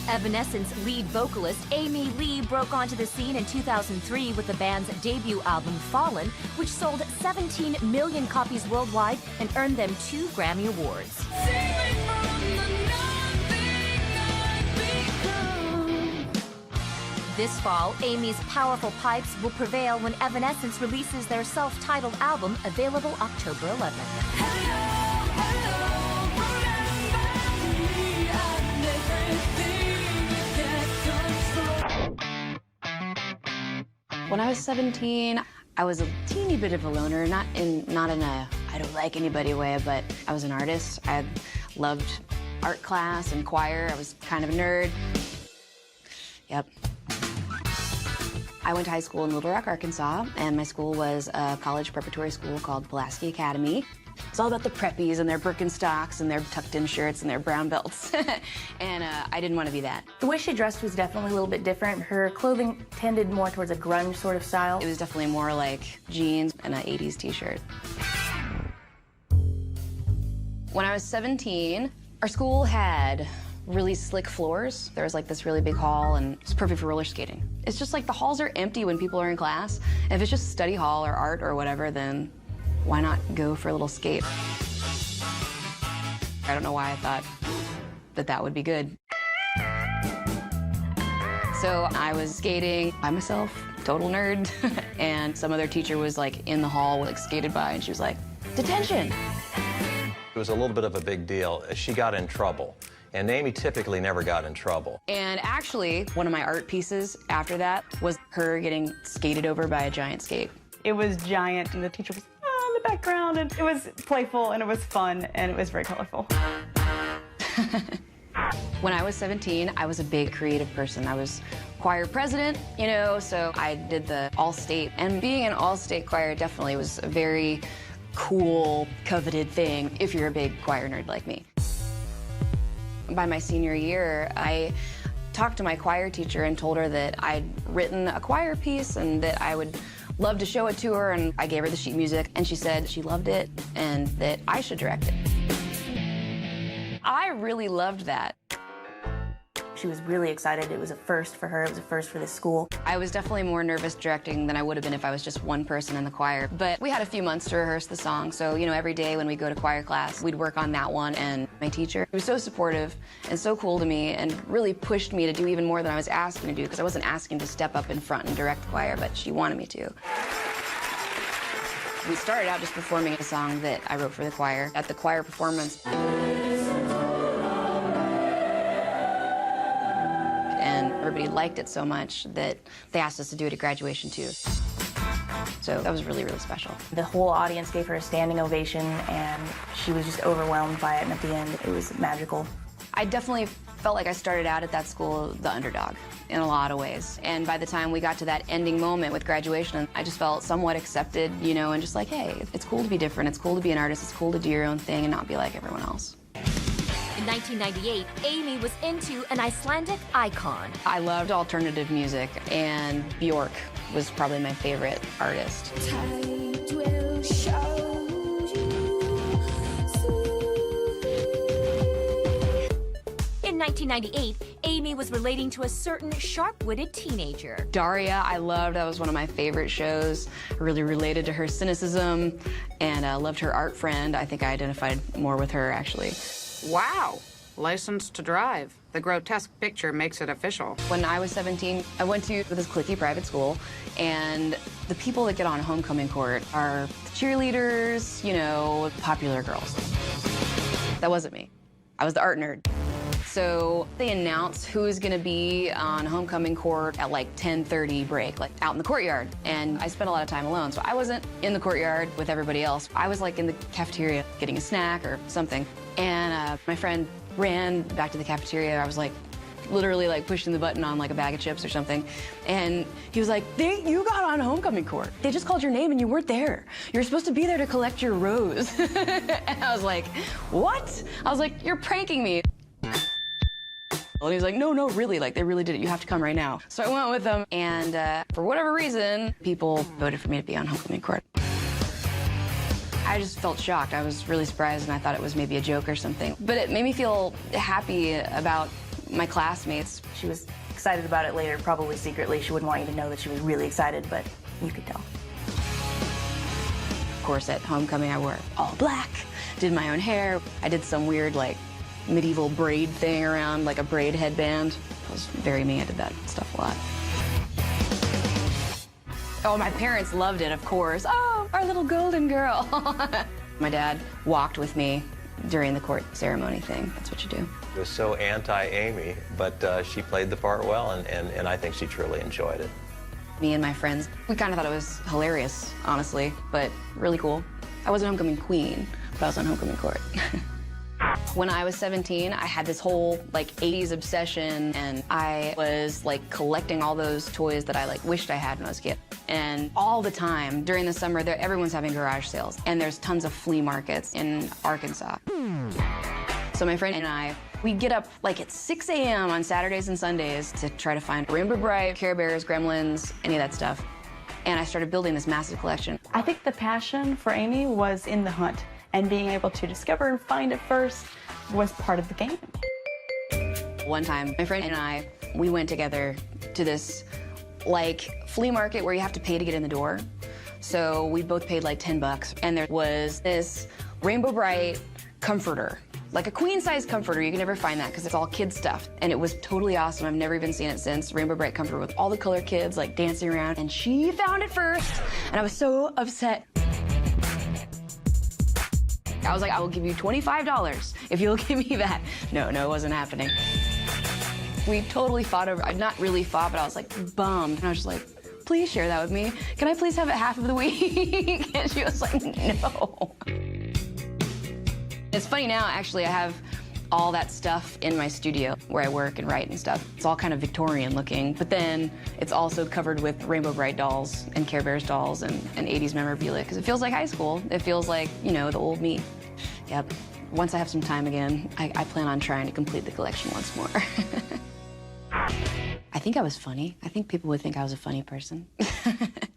Evanescence lead vocalist Amy Lee broke onto the scene in 2003 with the band's debut album Fallen, which sold 17 million copies worldwide and earned them 2 Grammy Awards. This fall, Amy's powerful pipes will prevail when Evanescence releases their self-titled album, available October 11th. When I was 17, I was a teeny bit of a loner, not in a I don't like anybody way, but I was an artist. I loved art class and choir. I was kind of a nerd. Yep. I went to high school in Little Rock, Arkansas, and my school was a college preparatory school called Pulaski Academy. It's all about the preppies and their Birkenstocks and their tucked-in shirts and their brown belts. And I didn't want to be that. The way she dressed was definitely a little bit different. Her clothing tended more towards a grunge sort of style. It was definitely more like jeans and an 80s t-shirt. When I was 17, our school had really slick floors. There was like this really big hall, and it's perfect for roller skating. It's just like the halls are empty when people are in class. And if it's just study hall or art or whatever, then why not go for a little skate? I don't know why I thought that that would be good. So I was skating by myself, total nerd, and some other teacher was like in the hall, like skated by, and she was like, "Detention." It was a little bit of a big deal. She got in trouble, and Amy typically never got in trouble. And actually, one of my art pieces after that was her getting skated over by a giant skate. It was giant, and the teacher was in the background, and it was playful, and it was fun, and it was very colorful. When I was 17, I was a big creative person. I was choir president, you know, so I did the all-state. And being an all-state choir definitely was a very cool, coveted thing if you're a big choir nerd like me. By my senior year, I talked to my choir teacher and told her that I'd written a choir piece and that I would love to show it to her, and I gave her the sheet music, and she said she loved it and that I should direct it. I really loved that. She was really excited. It was a first for her. It was a first for this school. I was definitely more nervous directing than I would have been if I was just one person in the choir. But we had a few months to rehearse the song, so, you know, every day when we go to choir class, we'd work on that one. And my teacher was so supportive and so cool to me and really pushed me to do even more than I was asking to do, because I wasn't asking to step up in front and direct the choir, but she wanted me to. We started out just performing a song that I wrote for the choir. At the choir performance, and everybody liked it so much that they asked us to do it at graduation too. So that was really, really special. The whole audience gave her a standing ovation, and she was just overwhelmed by it, and at the end, it was magical. I definitely felt like I started out at that school the underdog in a lot of ways. And by the time we got to that ending moment with graduation, I just felt somewhat accepted, you know, and just like, hey, it's cool to be different. It's cool to be an artist. It's cool to do your own thing and not be like everyone else. In 1998, Amy was into an Icelandic icon. I loved alternative music, and Bjork was probably my favorite artist. In 1998, Amy was relating to a certain sharp-witted teenager. Daria, I loved. That was one of my favorite shows. I really related to her cynicism, and loved her art friend. I think I identified more with her, actually. Wow. License to drive. The grotesque picture makes it official. When I was 17, I went to this cliquey private school, and the people that get on homecoming court are the cheerleaders, you know, popular girls. That wasn't me. I was the art nerd. So they announced who was gonna be on homecoming court at like 10:30 break, like out in the courtyard. And I spent a lot of time alone, so I wasn't in the courtyard with everybody else. I was like in the cafeteria getting a snack or something. And my friend ran back to the cafeteria. I was like literally like pushing the button on like a bag of chips or something. And he was like, you got on homecoming court. They just called your name and you weren't there. You were supposed to be there to collect your rose. And I was like, what? I was like, you're pranking me. And he was like, no, really, like, they really did it. You have to come right now. So I went with them, and for whatever reason, people voted for me to be on homecoming court. I just felt shocked. I was really surprised, and I thought it was maybe a joke or something. But it made me feel happy about my classmates. She was excited about it later, probably secretly. She wouldn't want you to know that she was really excited, but you could tell. Of course, at homecoming, I wore all black, did my own hair. I did some weird, like, medieval braid thing around, like a braid headband. I was very me. I did that stuff a lot. Oh, my parents loved it, of course. Oh, our little golden girl. My dad walked with me during the court ceremony thing. That's what you do. It was so anti-Amy, but she played the part well, and I think she truly enjoyed it. Me and my friends, we kind of thought it was hilarious, honestly, but really cool. I wasn't homecoming queen, but I was on homecoming court. When I was 17, I had this whole, like, 80s obsession, and I was, like, collecting all those toys that I, like, wished I had when I was a kid. And all the time, during the summer, everyone's having garage sales, and there's tons of flea markets in Arkansas. So my friend and I, we'd get up, like, at 6 a.m. on Saturdays and Sundays to try to find Rainbow Bright, Care Bears, Gremlins, any of that stuff. And I started building this massive collection. I think the passion for Amy was in the hunt, and being able to discover and find it first was part of the game. One time, my friend and I, we went together to this, like, flea market where you have to pay to get in the door. So we both paid like $10, and there was this Rainbow Bright comforter, like a queen-size comforter. You can never find that because it's all kid stuff. And it was totally awesome. I've never even seen it since. Rainbow Bright comforter with all the color kids, like, dancing around. And she found it first, and I was so upset. I was like, I will give you $25 if you'll give me that. No, it wasn't happening. We totally fought over, not really fought, but I was like bummed. And I was just like, please share that with me. Can I please have it half of the week? And she was like, no. It's funny now, actually, I have all that stuff in my studio where I work and write and stuff. It's all kind of Victorian looking, but then it's also covered with Rainbow Bright dolls and Care Bears dolls and 80s memorabilia, because it feels like high school. It feels like, you know, the old me. Yep. Once I have some time again, I plan on trying to complete the collection once more. I think I was funny. I think people would think I was a funny person.